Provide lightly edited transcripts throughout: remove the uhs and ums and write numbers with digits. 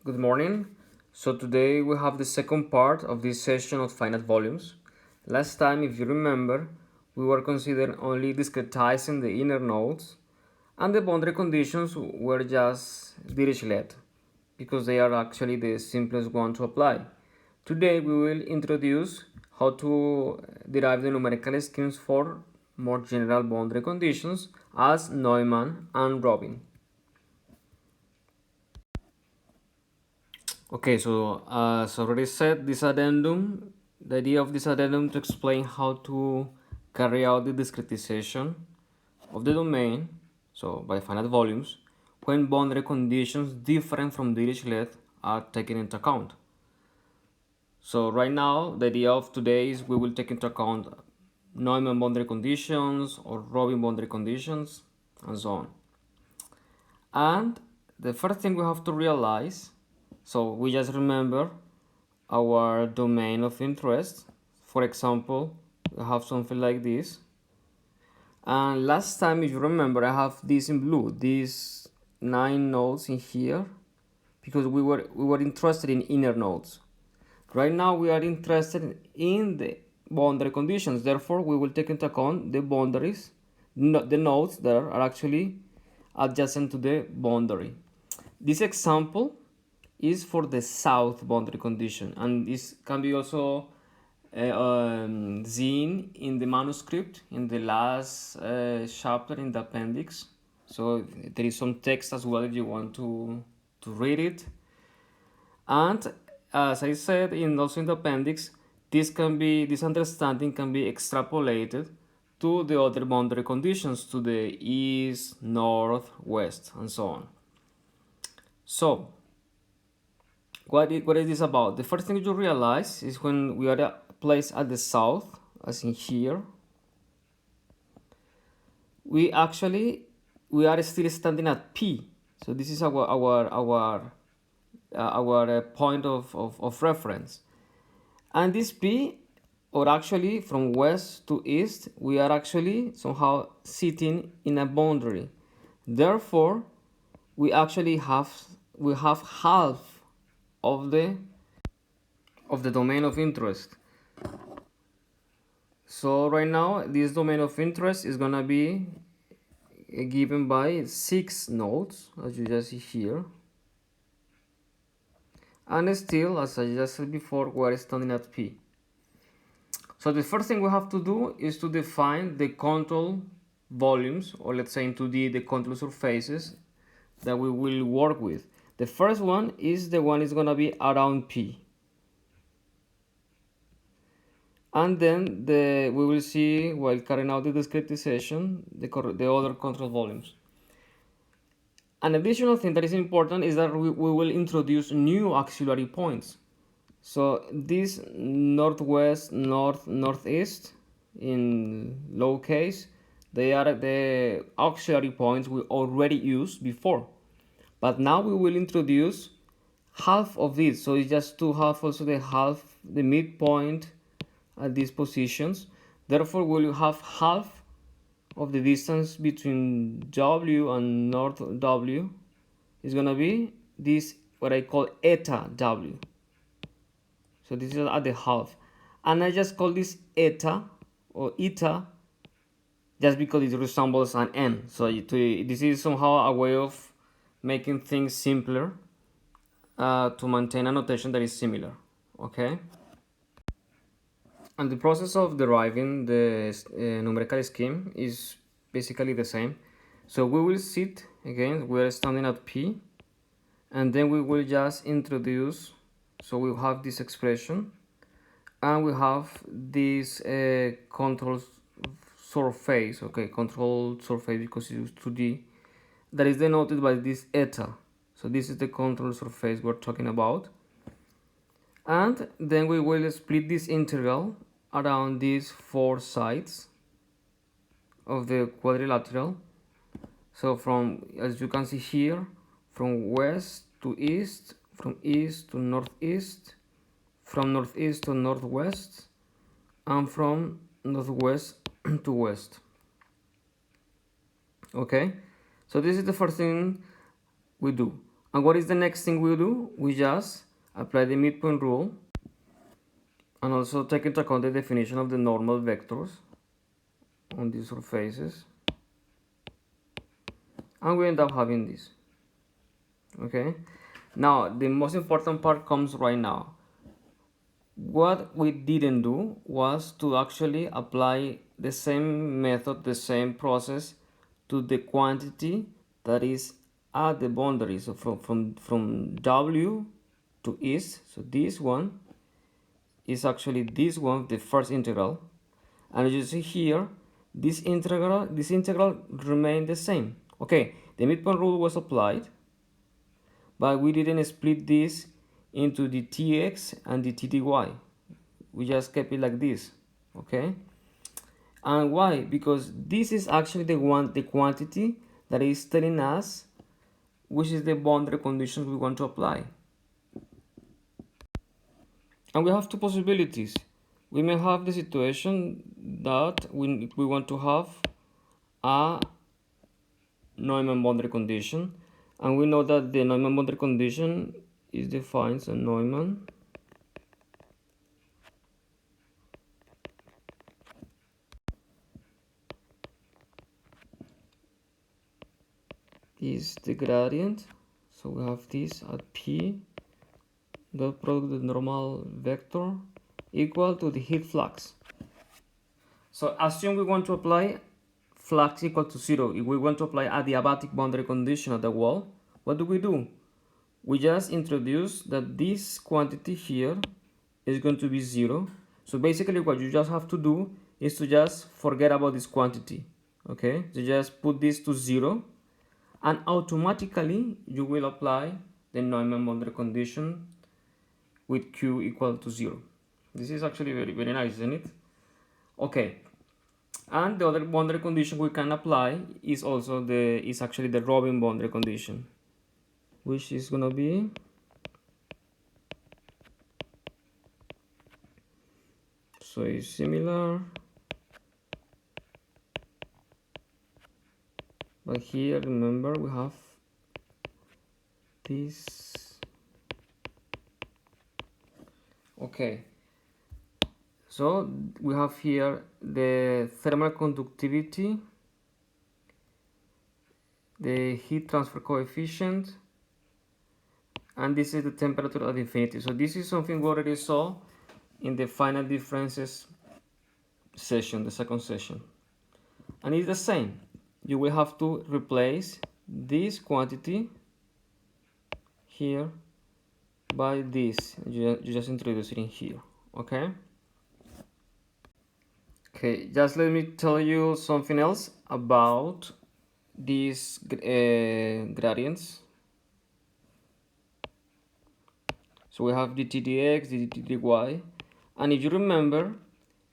Good morning. So today we have the second part of this session of finite volumes. Last time, if you remember, we were considering only discretizing the inner nodes, and the boundary conditions were just Dirichlet because they are actually the simplest one to apply. Today we will introduce how to derive the numerical schemes for more general boundary conditions as Neumann and Robin. Okay, so as already said, this addendum, the idea of this addendum to explain how to carry out the discretization of the domain, so by finite volumes, when boundary conditions different from Dirichlet are taken into account. So right now, the idea of today is we will take into account Neumann boundary conditions or Robin boundary conditions and so on. And the first thing we have to realize, so we just remember our domain of interest. For example, we have something like this. And last time, if you remember, I have this in blue, these 9 nodes in here, because we were interested in inner nodes. Right now we are interested in the boundary conditions. Therefore, we will take into account the boundaries, the nodes that are actually adjacent to the boundary. This example is for the south boundary condition, and this can be also seen in the manuscript in the last chapter in the appendix. So there is some text as well if you want to read it. And as I said, also in the appendix, this understanding can be extrapolated to the other boundary conditions, to the east, north, west, and so on. So what is this about? The first thing you realize is when we are placed at the south, as in here, we are still standing at P. So this is our point of reference. And this P, or actually from west to east, we are actually somehow sitting in a boundary. Therefore, we have half of the domain of interest. So right now, this domain of interest is gonna be given by 6 nodes, as you just see here. And still, as I just said before, we're standing at P. So the first thing we have to do is to define the control volumes, or let's say in 2D, the control surfaces that we will work with. The first one is the one is gonna be around P. And then we will see, while carrying out the discretization, the other control volumes. An additional thing that is important is that we will introduce new auxiliary points. So this northwest, northeast in low case, they are the auxiliary points we already used before. But now we will introduce half of this. So it's just to have also the midpoint at these positions. Therefore, we will have half of the distance between W and north W is gonna be this, what I call eta W. So this is at the half, and I just call this eta or eta just because it resembles an n. So this is somehow a way of making things simpler to maintain a notation that is similar. Okay. And the process of deriving the numerical scheme is basically the same. So we will sit again, we are standing at P, and then we will just introduce, so we have this expression, and we have this control surface, okay, control surface because it's 2D, that is denoted by this eta. So this is the control surface we're talking about. And then we will split this integral around these 4 sides of the quadrilateral. So from, as you can see here, from west to east, from east to northeast, from northeast to northwest, and from northwest to west. Okay, so this is the first thing we do. And what is the next thing we do? We just apply the midpoint rule and also take into account the definition of the normal vectors on these surfaces, and we end up having this. Okay, now the most important part comes right now. What we didn't do was to actually apply the same method, the same process to the quantity that is at the boundary. So from W to east, so this one is actually this one, the first integral. And as you see here, this integral remained the same. Okay, the midpoint rule was applied, but we didn't split this into the tx and the tdy. We just kept it like this. Okay, and why? Because this is actually the quantity that is telling us which is the boundary conditions we want to apply. And we have two possibilities. We may have the situation that we want to have a Neumann boundary condition, and we know that the Neumann boundary condition is defined, so Neumann is the gradient. So we have this at P dot product of the normal vector equal to the heat flux. So assume we want to apply flux equal to 0. If we want to apply adiabatic boundary condition at the wall, what do? We just introduce that this quantity here is going to be 0. So basically what you just have to do is to just forget about this quantity. Okay, so just put this to 0, and automatically you will apply the Neumann boundary condition with Q equal to 0. This is actually very nice, isn't it? Okay, and the other boundary condition we can apply is actually the Robin boundary condition, which is gonna be so it's similar, but here remember we have this. Okay, so we have here the thermal conductivity, the heat transfer coefficient, and this is the temperature at infinity. So this is something we already saw in the finite differences session, the second session, and it's the same. You will have to replace this quantity here by this. You just introduce it in here. Okay, just let me tell you something else about these gradients. So we have the tdx, the tdy, and if you remember,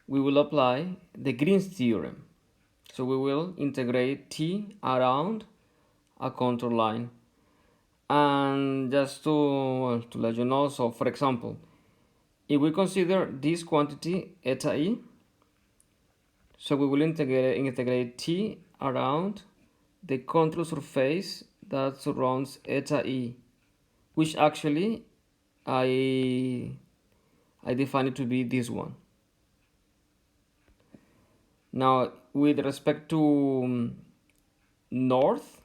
we will apply the Green's theorem. So we will integrate t around a contour line. And just to let you know, so for example, if we consider this quantity eta e, so we will integrate t around the contour surface that surrounds eta e, which actually I define it to be this one. Now with respect to north,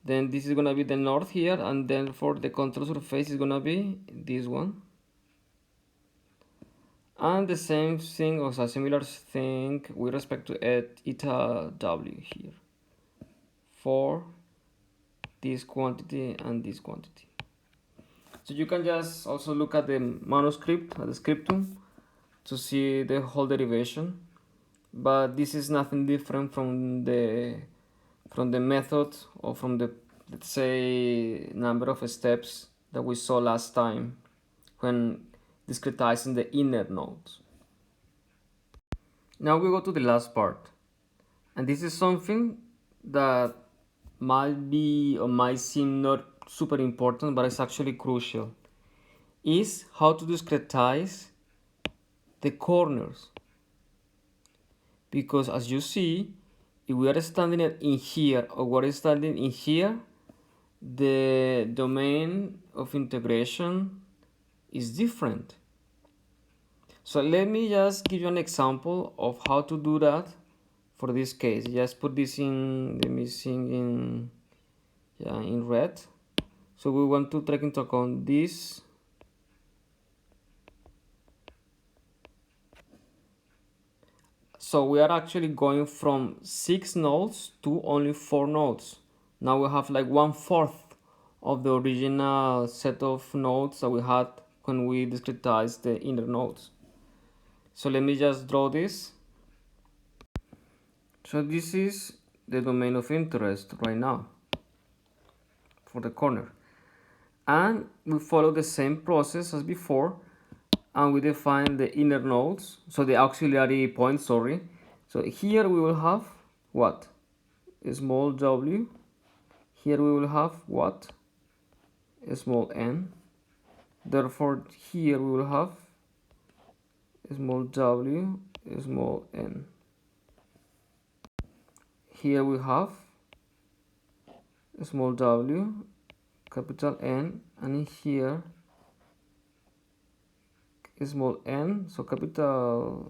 then this is gonna be the north here, and then for the contour surface is gonna be this one, and the same thing, or a similar thing with respect to eta w here for this quantity and this quantity. So you can just also look at the manuscript, at the scriptum, to see the whole derivation, but this is nothing different from the method, or from the, let's say, number of steps that we saw last time when discretizing the inner nodes. Now we go to the last part, and this is something that might be or might seem not super important, but it's actually crucial, is how to discretize the corners. Because as you see, if we are standing in here or we're standing in here, the domain of integration is different. So let me just give you an example of how to do that for this case. Just put this in the missing in red. So we want to take into account this. So we are actually going from 6 nodes to only 4 nodes. Now we have like 1/4 of the original set of nodes that we had when we discretized the inner nodes. So let me just draw this. So this is the domain of interest right now for the corner. And we follow the same process as before, and we define the inner nodes, so the auxiliary points, sorry. So here we will have what? A small w. Here we will have what? A small n. Therefore here we will have a small w, a small n. Here we have a small w, capital N, and in here a small n, so capital,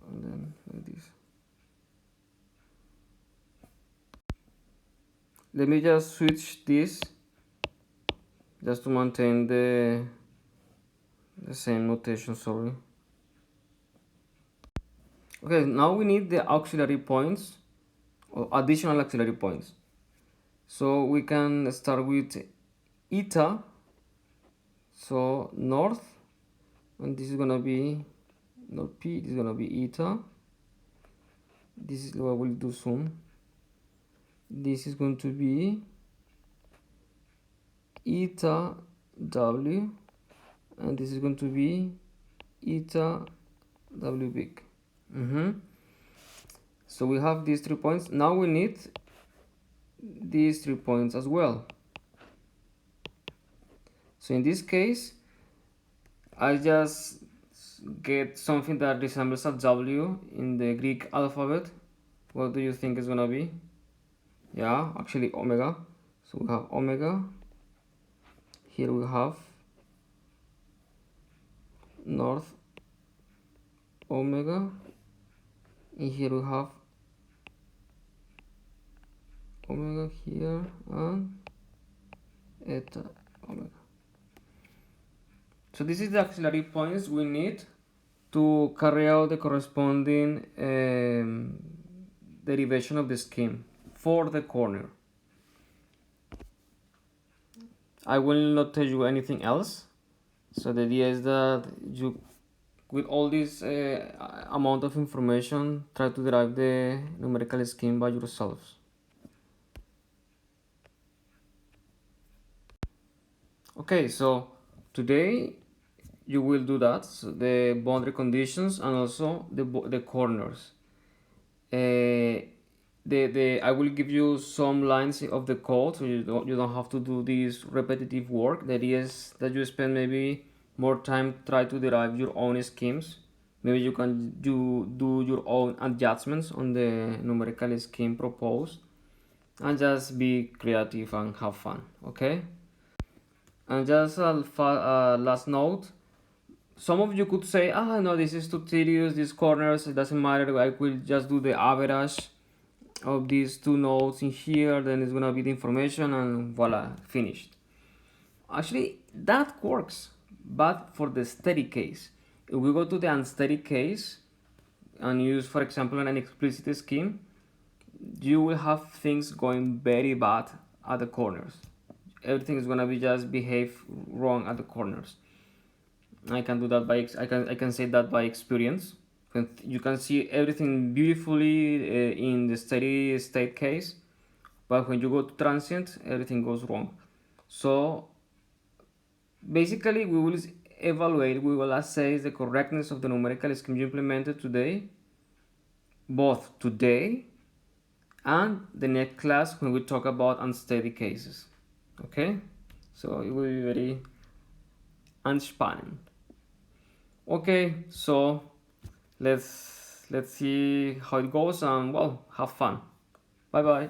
and then like this. Let me just switch this just to maintain the same notation, sorry. Okay, now we need the auxiliary points or additional auxiliary points. So we can start with eta, so north, and this is gonna be not p, this is gonna be eta. This is what we'll do soon. This is going to be eta w, and this is going to be eta w big. So we have these 3 points. Now we need these 3 points as well. So in this case, I just get something that resembles a W in the Greek alphabet. What do you think is gonna be? Yeah, actually omega. So we have omega. Here we have north omega. And here we have omega here and eta omega. So this is the auxiliary points we need to carry out the corresponding derivation of the scheme for the corner. I will not tell you anything else. So the idea is that you, with all this amount of information, try to derive the numerical scheme by yourselves. Okay, so today you will do that, so the boundary conditions and also the corners. I will give you some lines of the code, so you don't have to do this repetitive work. The idea is that you spend maybe more time try to derive your own schemes. Maybe you can do your own adjustments on the numerical scheme proposed, and just be creative and have fun. Okay. And just a last note, some of you could say, no, this is too tedious, these corners, it doesn't matter, I will just do the average of these 2 nodes in here, then it's gonna be the information and voila, finished. Actually, that works, but for the steady case. If we go to the unsteady case and use, for example, an explicit scheme, you will have things going very bad at the corners. Everything is gonna be just behave wrong at the corners. I can do that by I can say that by experience. You can see everything beautifully in the steady state case, but when you go to transient, everything goes wrong. So basically, we will evaluate, we will assess the correctness of the numerical scheme you implemented today, both today and the next class when we talk about unsteady cases. Okay, so it will be very unspannend. Okay, so let's see how it goes and well, have fun. Bye bye.